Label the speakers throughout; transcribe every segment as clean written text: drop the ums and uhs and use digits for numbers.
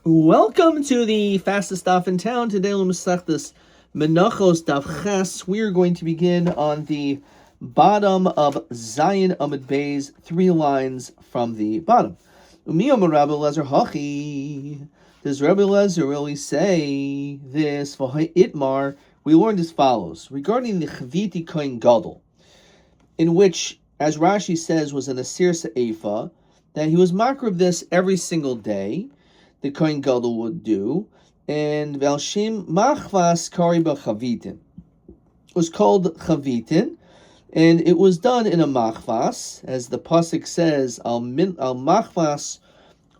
Speaker 1: Welcome to the fastest stuff in town. Today we'll start this Menachos Daf Ches. We are going to begin on the bottom of Zion Amud Beis, 3 lines from the bottom. Umiyom Rabbi Lezer Hachi. Does Rabbi Lezer really say this? For Itmar, we learned as follows regarding the Chaviti Kohen Gadol, in which, as Rashi says, was an Asir Se'efa, that he was makar of this every single day. The Kohen Gadol would do, and Velshim Machvas Kari Chavitin. It was called Chavitin, and it was done in a machvas, as the pasuk says, al machvas,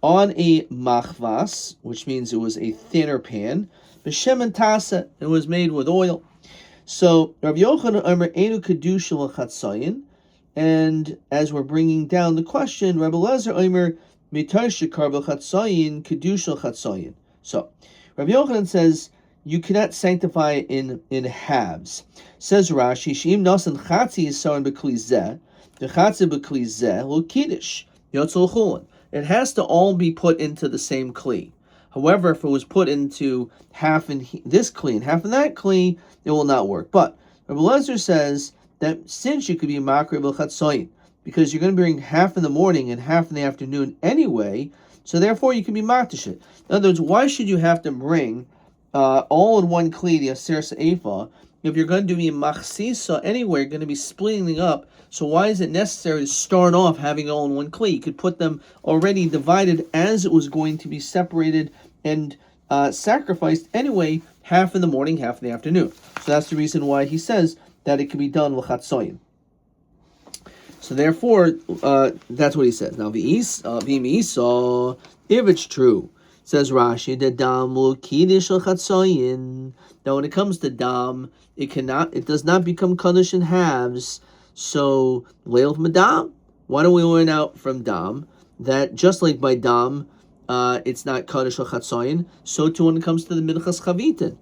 Speaker 1: on a machvas, which means it was a thinner pan. B'shem and tasa, it was made with oil. So Rabbi Yochanan Omer Enu Kedusha L'Chatzayin, and as we're bringing down the question, Rabbi Lezer Omer so, Rabbi Yochanan says you cannot sanctify in halves. Says Rashi, Sheim nasan chatzi yisaron b'kli zeh, the chatzi b'kli zeh lo kiddush yotzol chulin. It has to all be put into the same kli. However, if it was put into half in this kli and half in that kli, it will not work. But Rabbi Lezer says that since you could be makar b'chatzayin, because you're going to bring half in the morning and half in the afternoon anyway, so therefore you can be matishit. In other words, why should you have to bring all in one kli, the Aser Se'efa, if you're going to be machsisa anyway, you're going to be splitting up, so why is it necessary to start off having it all in one kli? You could put them already divided as it was going to be separated and sacrificed anyway, half in the morning, half in the afternoon. So that's the reason why he says that it can be done l'chatzoyin. So therefore, that's what he says. Now, if it's true, says Rashi, the dam will kiddush l'chatzoyin. Now, when it comes to dam, it does not become kaddish in halves. So, leil madam. Why don't we learn out from dam that just like by dam, it's not kaddish l'chatzoyin. So too when it comes to the minchas chavitin,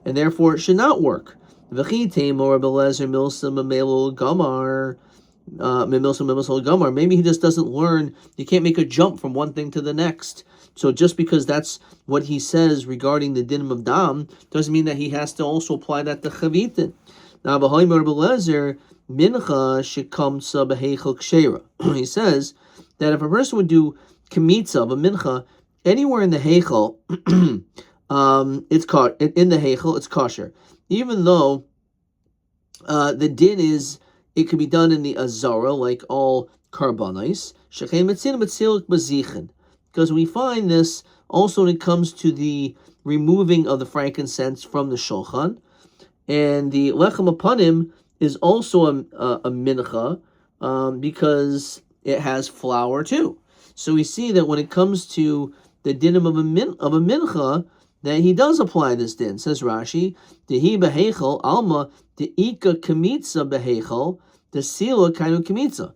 Speaker 1: and therefore it should not work. V'chi teimor belezer milsa mamelo gamar. Maybe he just doesn't learn. You can't make a jump from one thing to the next. So just because that's what he says regarding the dinim of dam doesn't mean that he has to also apply that to chavitin. Now, he says that if a person would do kemitza of a mincha anywhere in the heichal, it's kosher, even though the din is. It could be done in the azara, like all karbanis. Because we find this also when it comes to the removing of the frankincense from the shulchan. And the lechem apanim is also a mincha, because it has flour too. So we see that when it comes to the dinim of a mincha, that he does apply this din. Says Rashi, Dehi behechel alma deika kemitza behechel desila kainu kemitza.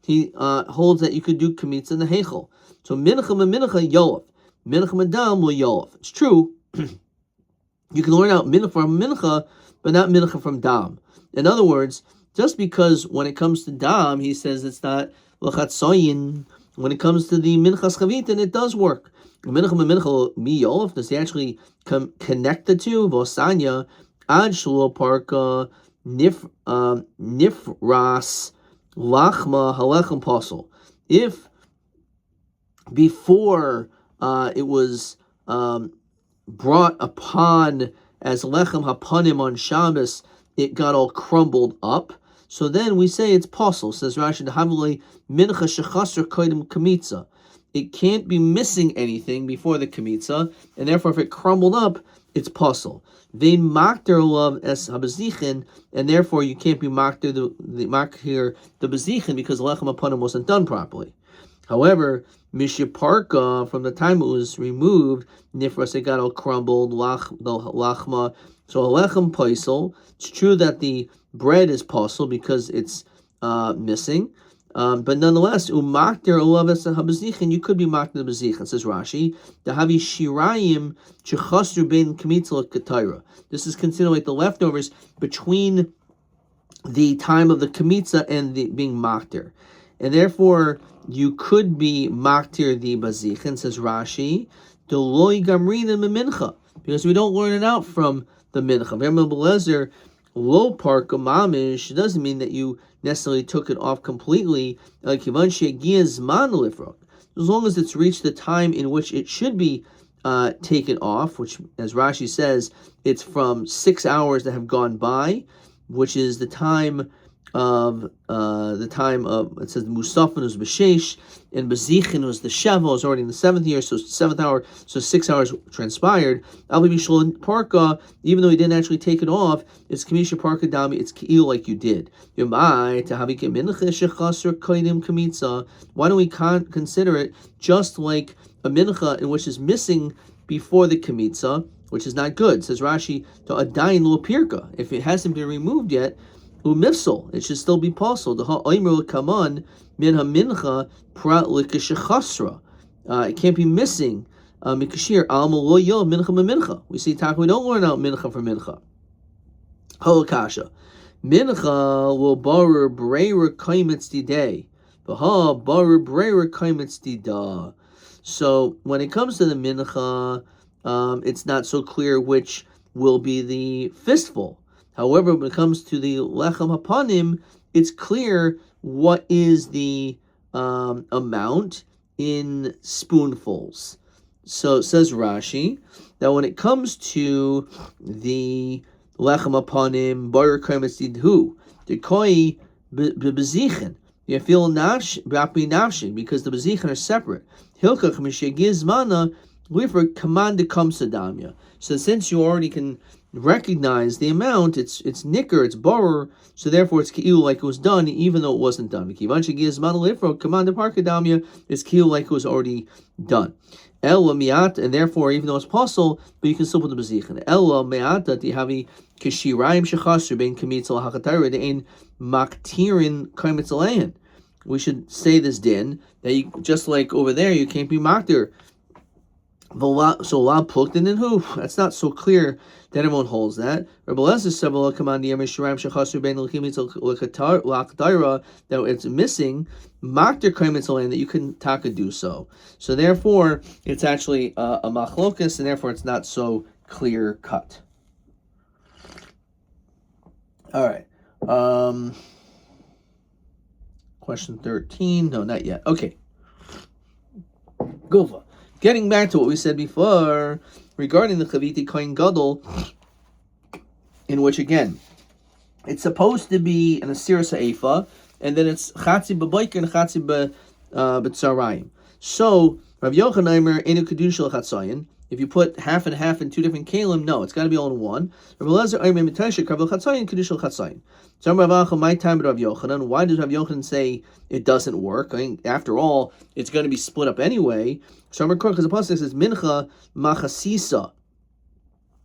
Speaker 1: He holds that you could do kemitza in the hechel. So mincha yolaf, mincha madam will yolaf. It's true. You can learn out mincha from mincha, but not mincha from dam. In other words, just because when it comes to dam, he says it's not l'chatzoyin. When it comes to the minchas chavitin, it does work. Does he actually connect the two? Vosanya ad shlo parka nifras lachma halechem posel. If before it was brought upon as lechem hapanim on Shabbos, it got all crumbled up. So then we say it's posel. Says Rashi, "Dehavli mincha shechasr kodim kamitza." It can't be missing anything before the kamitza, and therefore, if it crumbled up, it's posel. They makter love es habazichin, and therefore you can't be makter the bazichin because lechem apanim wasn't done properly. However, mishiparka, from the time it was removed, nifras, it got all crumbled, lachma. So lechem paisel. It's true that the bread is posel because it's missing. But nonetheless, umakter olaves habazichin, you could be makter the bazichin. Says Rashi, the havi shirayim chechasru ben kamitza katayra. This is considered like the leftovers between the time of the kamitza and the being makter. and therefore you could be maktir the bazichin, says Rashi, deloi gamrina mincha, because we don't learn it out from the mincha. Belezer lo parka mamish doesn't mean that you necessarily took it off completely. Like as long as it's reached the time in which it should be taken off, which, as Rashi says, it's from 6 hours that have gone by, which is the time of it says Musafin was B'Sheish, and Bezichin was the Sheva, was already in the 7th year, so 7th hour, so 6 hours transpired. Avi Bishol Parka, even though he didn't actually take it off, it's Kamisha Parka Dami, it's K'il like you did. Why don't we consider it just like a mincha in which is missing before the Kamitza, which is not good? Says Rashi, to Adain Lo Pirka, if it hasn't been removed yet, Umifsal, it should still be possible. The ha'omer kaman min hamincha prat likashachasra. It can't be missing. Mikashir alma lo yo mincha mincha. We see we don't learn out mincha for mincha. Halakasha mincha will borrow breira kaimitz diday. Vaha borrow breira kaimitz dida. So when it comes to the mincha, it's not so clear which will be the fistful. However, when it comes to the lechem hapanim, it's clear what is the amount in spoonfuls. So it says Rashi that when it comes to the lechem hapanim, bar kaimitz didhu, dekoi bezichen, you feel nafsh b'apmi nafshin, because the bezichen are separate. Hilkach mishegiz mana lifer command kamsa damya. So since you already can recognize the amount, it's nicker, it's borer, so therefore it's ki'il like it was done, even though it wasn't done. Command parkadamia is ki'il like it was already done. Ella miat, and therefore, even though it's possible, but you can still put the bezichin. Ella meata tihavi kishiraim shechasru bein kamitzel hakatayra dein maktirin kaimitzel. We should say this din that you, just like over there, you can't be maktir. So la plucked in who? That's not so clear that everyone holds that. Rabbi Lezer said that it's missing makter kaimitzalan, that you couldn't taka do so. So therefore, it's actually a machlokas, and therefore it's not so clear cut. All right. Question 13. No, not yet. Okay. Gova. Getting back to what we said before regarding the Chaviti Kohen Gadol, in which again it's supposed to be an Asir Sa'efa, and then it's Chatzi B'Boiker and Chatzi B'Tzarayim. So Rav Yochanan Enu Kedusha L'Chatzayin. If you put half and half in two different kalim, no, it's got to be all in one. Rav Elazar Aymer Mitashik Rav L'Chatzayin Kedusha L'Chatzayin. So Rav Acha, my time Rav Yochanan. Why does Rav Yochanan say it doesn't work? I mean, after all, it's going to be split up anyway. So Rav because the pasuk says mincha machasisa.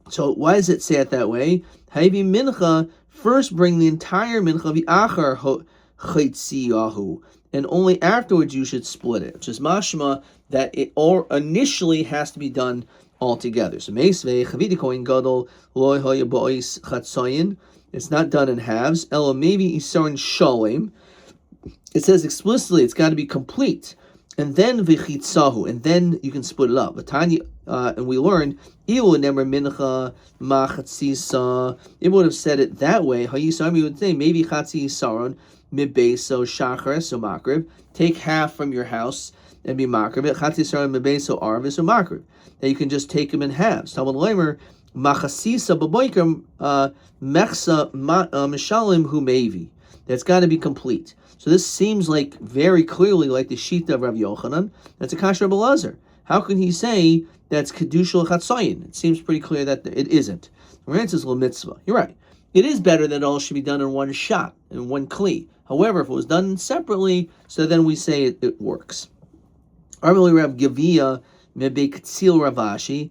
Speaker 1: So why does it say it that way? Hayvi mincha, first bring the entire mincha v'achar chaytziyahu, and only afterwards you should split it, which is mashma that it all initially has to be done all together. So meisvei chaviti kohen gadol loy hoya ba'is chatzayin. It's not done in halves. Ela maybe isarin shalem. It says explicitly it's got to be complete, and then v'chitzahu, and then you can split it up. And we learned ilu nemer mincha machatzisa. It would have said it that way. Hayisami would say maybe chatzi saron mibeso shachar so makrib. Take half from your house and be makrib. Chatzi saron mibeso arvis so makrib. That you can just take them in halves. Talmud Leimer machasisa b'boiker mechsa mishalim hu mevi. That's got to be complete. So this seems like very clearly like the Shita of Rav Yochanan. That's a kasher Rabbi Elazar. How can he say that's kedusha l'chatzayin? It seems pretty clear that it isn't. The answer is mitzvah. You're right. It is better that all should be done in one shot, in one kli. However, if it was done separately, so then we say it works. Rav Gavia mebe k'tzil Ravashi.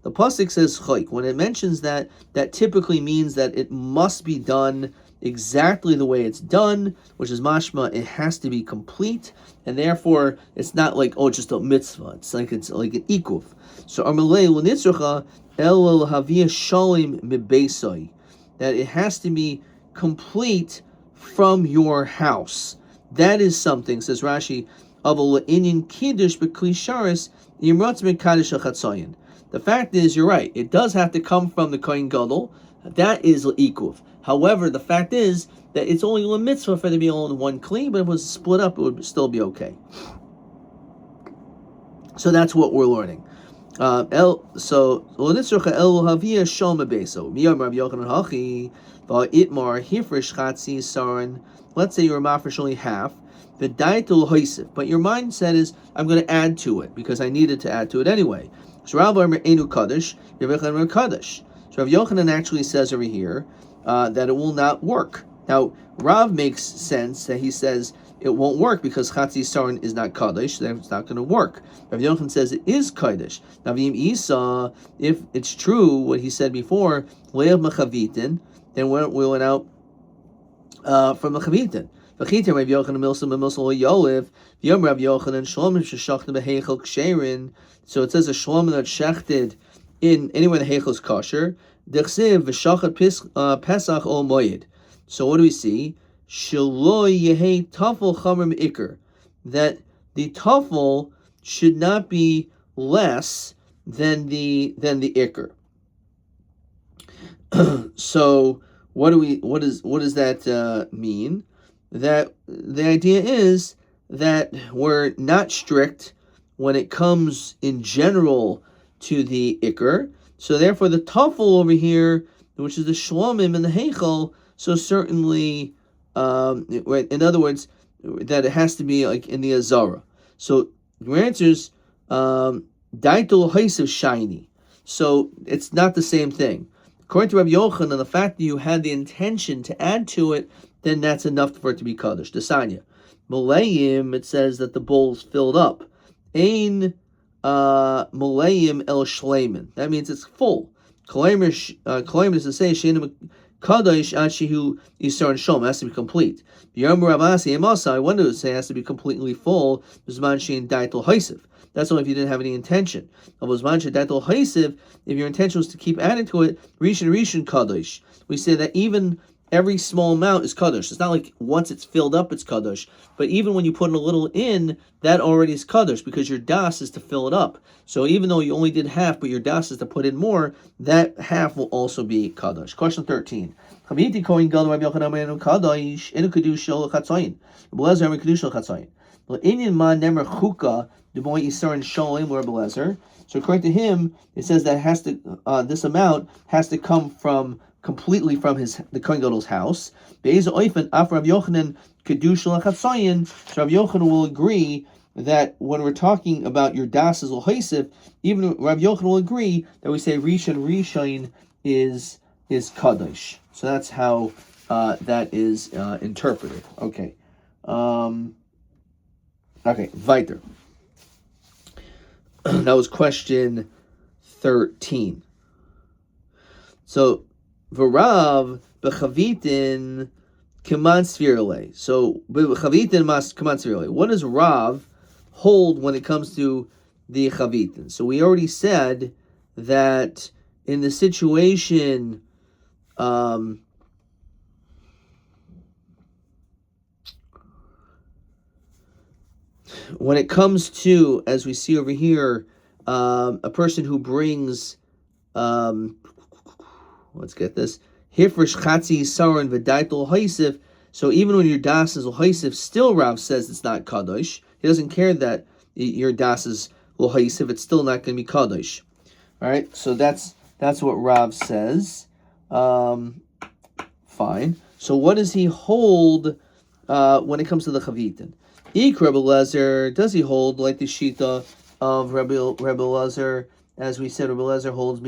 Speaker 1: The pasuk says chayk. When it mentions that, that typically means that it must be done exactly the way it's done, which is mashma, it has to be complete, and therefore it's not like, oh, just a mitzvah. It's like an ikuf. So amalei l'nitzracha el havia shalim mibeisai, that it has to be complete from your house. That is something, says Rashi, of a inyan kiddush b'klisharis yimratz mekadosh achatzayin. The fact is, you're right. It does have to come from the kohen gadol. That is l'ikuv. However, the fact is that it's only a mitzvah for it to be all in one kli, but if it was split up, it would still be okay. So that's what we're learning. Let's say Rav you're mafresh only half, but your mindset is, I'm going to add to it because I needed to add to it anyway. So Rav Yochanan actually says over here that it will not work. Now Rav makes sense that he says it won't work because Chatzi Sarin is not Kaddish, so it's not going to work. Rav Yochanan says it is Kaddish. Now, Isa, if it's true what he said before, Le'av Mechavitin, then we went out from Mechavitin. V'chitim Rav Yochanan Milsa B'Milsa Yoliv, V'yom Rav Yochanan Shlomim Sheshachna B'Heichel Ksherin. So it says a Shlomim that's shechted in anywhere the Heichel is kosher. Dechsiv V'Shachat Pesach Ol Moyed. So what do we see? Shelo Yehei Tafel Chamer Me'ikr, that the Tafel should not be less than the Ikr. So what does that mean? That the idea is that we're not strict when it comes in general to the Ikr. So therefore the Tafel over here, which is the Shlomim and the Heichel, so certainly, in other words, that it has to be like in the Azara. So your answer is Daitul Haisav Shiny. So it's not the same thing. According to Rabbi Yochanan, the fact that you had the intention to add to it, then that's enough for it to be Kaddish. Desanya. Malayim, it says that the bowl is filled up. Ein Malayim El Shleiman. That means it's full. Kalaimer is to say, Shenim Kadosh Ashihu Yisar and Shom has to be complete. I wanted to say it has to be completely full. That's only if you didn't have any intention. If your intention was to keep adding to it, Rishon Kadosh. We say that even every small amount is Kadosh. It's not like once it's filled up, it's Kadosh. But even when you put a little in, that already is Kadosh because your das is to fill it up. So even though you only did half, but your das is to put in more, that half will also be Kadosh. Question 13. So according to him, it says that has to this amount has to come from completely from the Kohen Gadol's house. So Rav Yochanan will agree that when we're talking about your das is l'haisif, even Rav Yochanan will agree that we say Rishon is Kadosh. So that's how that is interpreted. Okay. Weiter. That was question 13. So V'Rav b'chavitin kiman svirle. So b'chavitin mas kiman svirle. What does Rav hold when it comes to the chavitin? So we already said that in the situation, when it comes to, as we see over here, a person who brings, let's get this, Hifresh Chatzi Saran V'Daitul Haisif. So even when your das is L'Haisif, still Rav says it's not Kadosh. He doesn't care that your das is L'Haisif, it's still not going to be Kadosh. Alright, so that's what Rav says. Fine. So what does he hold when it comes to the Chavitin? Rebbe Lezer, does he hold like the Shita of Rebbe Lezer? As we said, Rebbe Lezer holds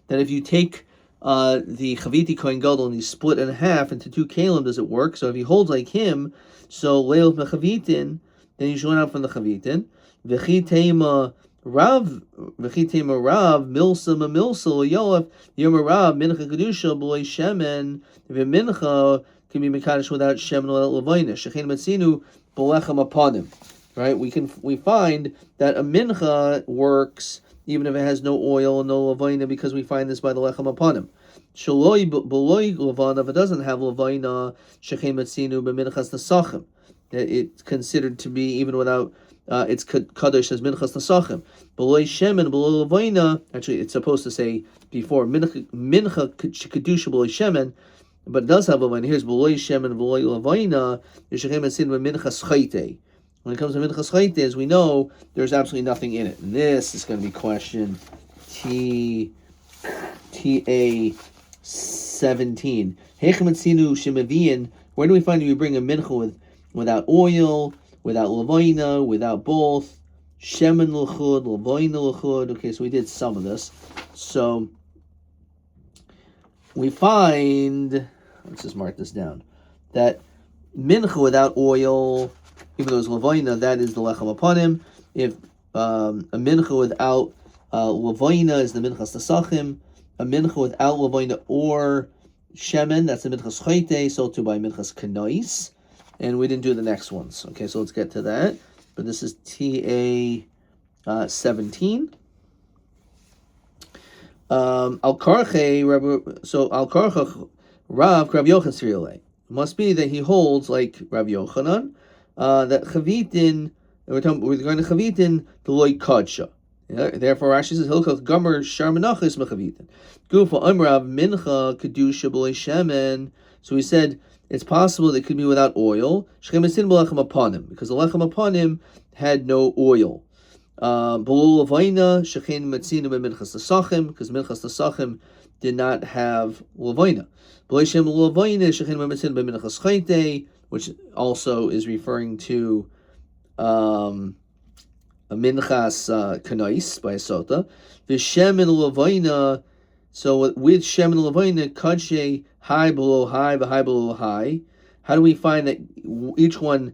Speaker 1: that if you take the Chaviti Kohen Gadol and you split it in half into two kalim, does it work? So if he holds like him, so Leil Mechavitin, then you should learn out from the Chavitin. V'chitema Rav Milsa Mamilsa Yoav Yom Rav Mincha Kedusha B'loy Shemen V'mincha can be mekadosh without shemen without levaina. Shechein matzinu b'lechem upon him. Right? We find that a mincha works even if it has no oil and no levaina because we find this by the lechem upon him. Shaloi Boloi Levana, if it doesn't have Levina, Shechem Matzinu B'Minchas Nesachim. It's considered to be, even without its Kaddish as Minchas Nesachim. Boloi Shemen, Boloi Levina, actually it's supposed to say before, Mincha Kedusha Boloi Shemen, but it does have Levina. Here's Boloi Shemen, Boloi Levina, Shechem Matzinu B'Minchas Chayte. When it comes to Minchas Chayte, as we know, there's absolutely nothing in it. And this is going to be question TA 17. Where do we find you bring a mincha without oil, without levina, without both? Shemen l'chud, levina l'chud. Okay, so we did some of this. So we find, let's just mark this down, that mincha without oil, even though it's levina, that is the lechem upon him. If a mincha without levina is the minchas tasachim, a mincha without levina or shemen, that's the minchas chayte, so too by minchas kanais. And we didn't do the next ones. Okay, so let's get to that. But this is TA 17. Al-Karche, Rav Yochanan Sriole. Must be that he holds, like Rav Yochanan, that chavitin, we're going to chavitin, the loy kadsha. Therefore, Rashi says, Hilchot Gomer Shar Menachos Mechavitin. Gufa Amrav Mincha Kedusha B'lei Shemen. So he said it's possible that it could be without oil. Shechem Esin B'lechem upon him, because the lechem upon him had no oil. B'lo Levina Shechem Metzinu B'Minchas Tasachim, because Minchas Tasachim did not have Levina. B'lei Shem Levina Shechem Metzinu B'Minchas Chayte, which also is referring to a minchas kanais by a sota. The shemen levina. So with shemen levina, kadshe high below high, the high below high. How do we find that each one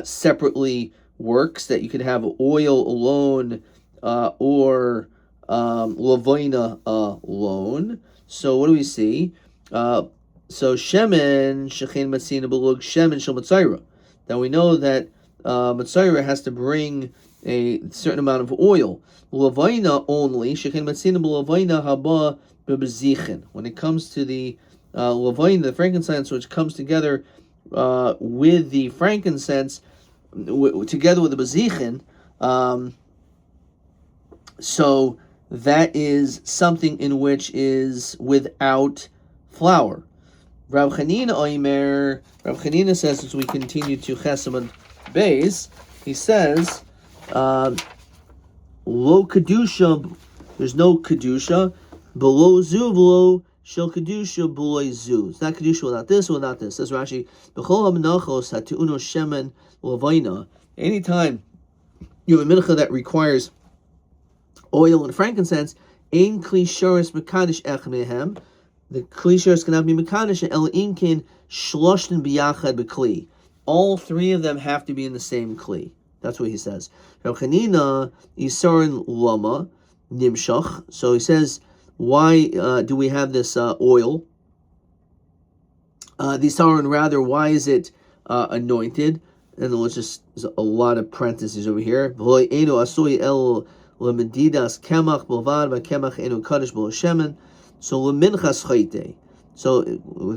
Speaker 1: separately works? That you could have oil alone or levina alone. So what do we see? So shemen shechein matzina belug shemen shel matzayra. Now we know that matzayra has to bring a certain amount of oil. Levina only. Shechen matzina b'levina haba b'bezichin. When it comes to the levina, the frankincense, which comes together with the frankincense, together with the bezichin, so that is something in which is without flour. Rav Chanina says, as we continue to Chesed Beis, he says, Lo kedusha, there's no kedusha. Below zu, below shel kedusha, below zu. It's not kedusha without this, without this. Says Rashi, B'chol ha-menachos ha-tu'uno shemen levina. Anytime you have a mincha that requires oil and frankincense, ein kli shoris mekadosh ech mehem. The kli shoris cannot be mekadosh el inkin shloshten biyachad b'kli. All three of them have to be in the same kli. That's what he says. Rav Chanina Isarin Lama Nimshach. So he says, why do we have this oil? The Isarin, rather, why is it anointed? And then there's a lot of parentheses over here. So with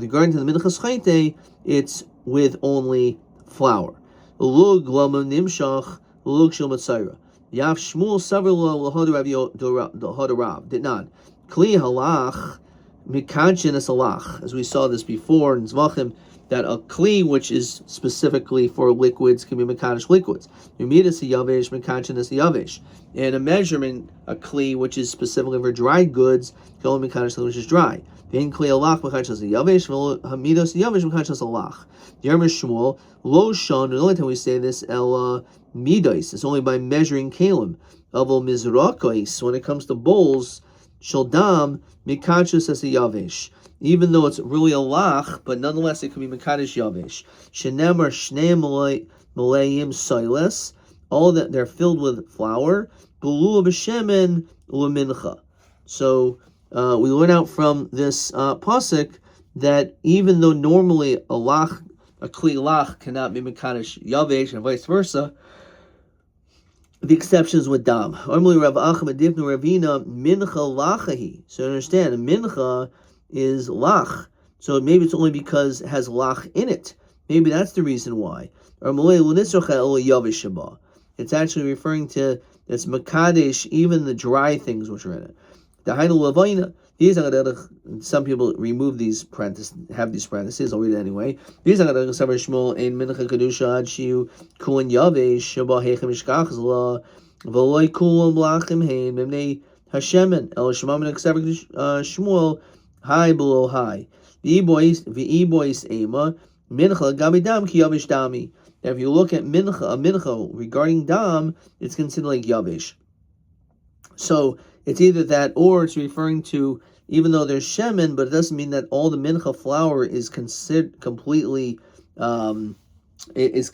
Speaker 1: regard to the minchas chayte, it's with only flour. Ulug lama nimshach ulug shel matzayra. Yav Shmuel savrlo l'hodarav did not. Kli halach mikanchin es halach. As we saw this before in Zvachim, that a kli which is specifically for liquids can be mekadosh liquids. Yumidas yavesh mekanchin es yavesh. And a measurement, a kli which is specifically for dry goods, can only mekadosh which is dry. Vein kli halach mekanchin es yavesh, hamidos yavesh mekanchin es halach. Yermer Shmuel lo shon. The only time we say this el midos, it's only by measuring kalim. Avol mizrakos, when it comes to bowls, shaldam mekanchin es yavesh. Even though it's really a lach, but nonetheless it can be mekadosh yavesh. Shenemar shnei malayim silas. All that they're filled with flour. Belula b'shemen u'mincha. So we learn out from this pasuk that even though normally a kli lach cannot be mekadosh yavesh and vice versa, the exceptions with dam. Normally Rav Achim Divnu Ravina mincha lachahi. So understand, a mincha is lach. So maybe it's only because it has lach in it. Maybe that's the reason why. Or it's actually referring to it's makadesh, even the dry things which are in it. Some people remove these parentheses, have these parentheses. I'll read it anyway. Shmuel high below high. V'ebois ema mincha gamidam ki yavish dami. Now, if you look at mincha regarding dam, it's considered like yavish. So it's either that or it's referring to, even though there's shemen, but it doesn't mean that all the mincha flour is considered completely is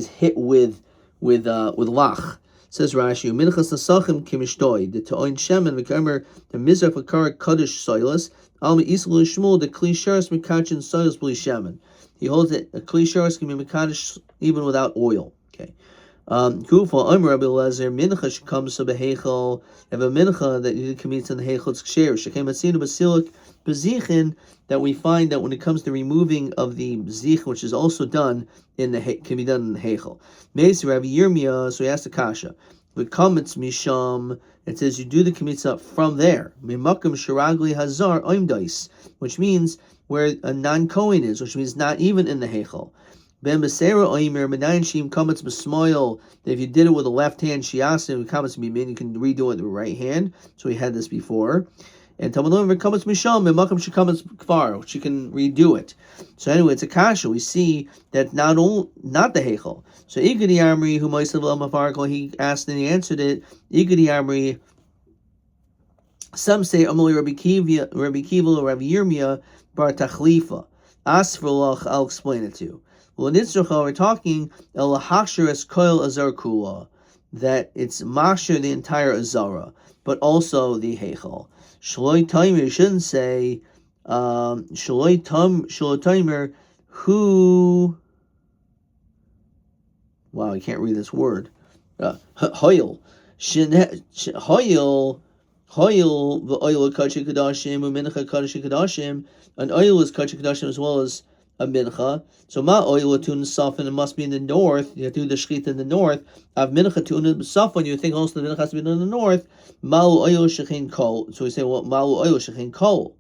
Speaker 1: hit with lach. Says Rashi, minchas nasachim kimishtoi the toin shemen v'kamer the mizrach v'karak kaddish soilus alma islu shmuel the kli sharas mikachin soilus b'li shemen. He holds that a kli sharas can be mikadosh even without oil. Okay. Kufa Amr Rabbi Lezer mincha comes to behechel. Have a mincha that you commit in the hechel ksher. Shekem atzinu basilik bezichin, that we find that when it comes to removing of the zich, which is also done in the can be done in the hechel. Meis Rabbi Yirmiyah, so he asked the kasha. But kametz misham, it says you do the kmitza from there. Mimakam shiragli hazar oimdais, which means where a non-kohen is, which means not even in the hechel. Ben Besera Oimer Medayin Shim Kametz Besmoil, that if you did it with the left hand, Shiasim Kametz Mimin, you can redo it with the right hand. So we had this before. And Talmud Oimer Kametz Misham, Makam Shikametz Kfar, she can redo it. So anyway, it's a kasha. We see that not the Hechel. So Igadi Amri, who Moisav Mafarko, he asked and he answered it. Igadi Amri, some say Amali Rabbi Kiva, Rabbi Yirmiyah, Bar Tachlifa. Asfrulach, I'll explain it to you. Well, in Yitzchak, we're talking el hachshir es koil azar kula, that it's machshir the entire azara, but also the heichal. Shaloi timer, you shouldn't say shaloi timer who. Wow, I can't read this word. Hoil, hoil. Hoil the oil of kachik kadashim, umincha kachik kadashim, and oil is kachik kadashim as well as a mincha. So ma oil tun safin, it must be in the north. You have to do the shechita in the north. Av mincha tun safin, you think also the mincha has to be done in the north. Malu oil shechin kol. So we say, well, malu oil shechin kol.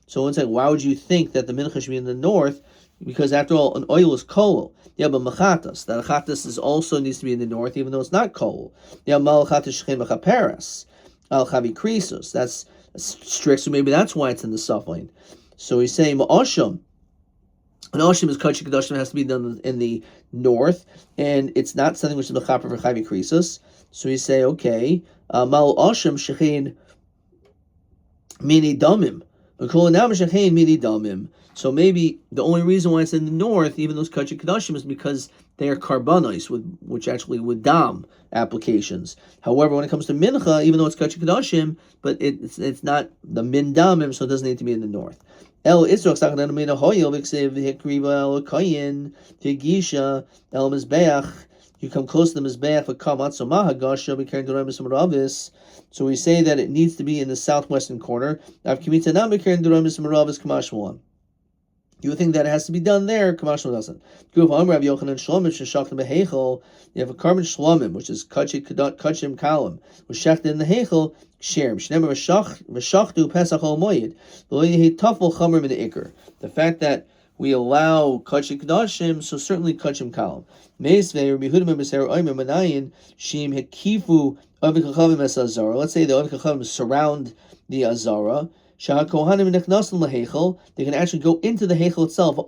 Speaker 1: So it's like, why would you think that the mincha should be in the north? Because after all, an oil is kol. Yeah, but machatas, that machatas is also needs to be in the north, even though it's not kol. Yeah, mal chatas shechin machaperes. Al chavi krisos. That's strict, so maybe that's why it's in the safin. So he's saying ma'asham. An Oshim is Kachik Kadashim, has to be done in the north, and it's not something which is Mechaper for Chavi Krisos. So we say, okay, Mal Oshim Shechin Mini Damim. Mini Damim. So maybe the only reason why it's in the north, even those Kachik Kadashim, is because they are carbonis, which actually with dam applications. However, when it comes to mincha, even though it's Kachik Kadashim, but it's not the min damim, so it doesn't need to be in the north. El Israel Sakhan Mina Hoyel Vixiv Hikriva El Kayin Tigisha El Mizbeach. You come close to the Mizbeach for Kamatso Mahagasha Bikarin Duramis Maravis. So we say that it needs to be in the southwestern corner. Av Kimita Nam Bikarin Duramis Maravis Kamashmuan. You would think that it has to be done there. Kamashmuan doesn't. You have a carbon shlomim, which is kachim kalim, which shechted in the hechel. The fact that we allow kachim kadashim, so certainly kachim kalim. Let's say the Ovikachavim surround the azara. They can actually go into the hechel itself. That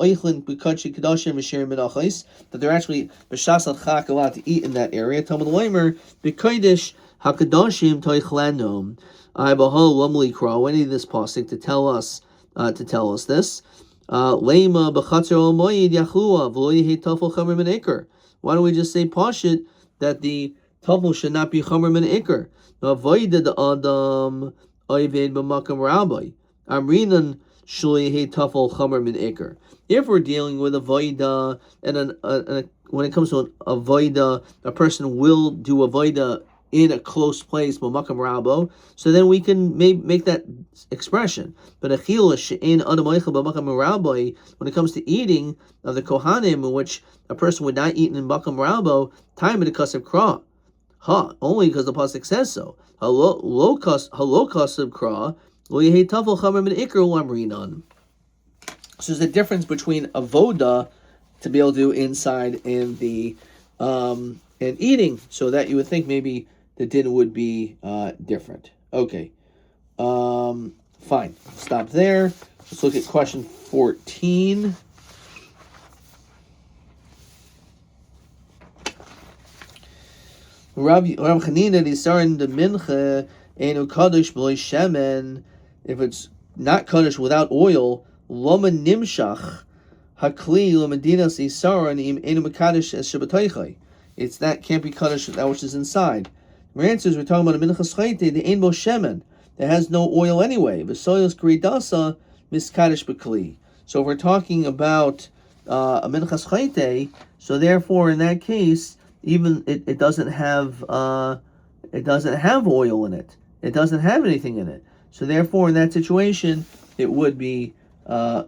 Speaker 1: they're actually b'shasat chak allowed to eat in that area. Talmud Leimer b'kodesh hakadashim toichlanom. I behol lamli kra. We need this pasuk to tell us this. Lema b'chatzer omoyid yachlua v'lo yehi tafel chamer min ikar. Why don't we just say pashit that the tafel should not be chamer min ikar? Avoided the adam. If we're dealing with a voida, and when it comes to a voida, a person will do a voida in a close place, b'makam rabo, so then we can make that expression. But achila she'en adam oichel b'makam rabo, when it comes to eating of the kohanim, in which a person would not eat in makam rabo, time of the kasev kra. Only because the pasuk says so. Halo kasev kra, lo yehei tafel chamer min ikr lamrinan. So there's a difference between avoda to be able to do inside and the and eating, so that you would think maybe the din would be different. Okay, fine. Stop there. Let's look at question 14. Rav Chanina disarin de mincha enu kadosh b'loy shemen. If it's not kadosh without oil, loma nimshach hakli lomadinas isaron im enu mekadosh es shabbataychay. It's that can't be kadosh that which is inside. Our answers, we're talking about a minchas chayte, the ein bo shemen, that has no oil anyway. V'soyos gridasa miskadosh b'kli. So if we're talking about a minchas chayte, so therefore in that case, even it doesn't have oil in it. It doesn't have anything in it. So therefore in that situation, it would be kaddish.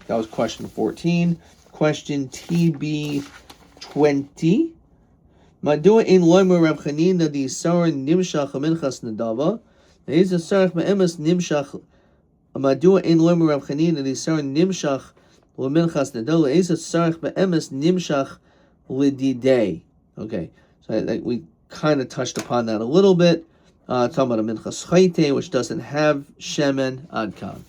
Speaker 1: That was question 14. Question TB 20. Madua in loimer Rab Chanina di sarin nimshach minchas nadava. Is a sarach me'emes nimshach. Madua in loimer Rab Chanina di sarin nimshach leminchas nadava. Is a sarach me'emes nimshach lididei. Okay, so we kind of touched upon that a little bit. Talking about a minchas chayte, which doesn't have shemen. Ad kan.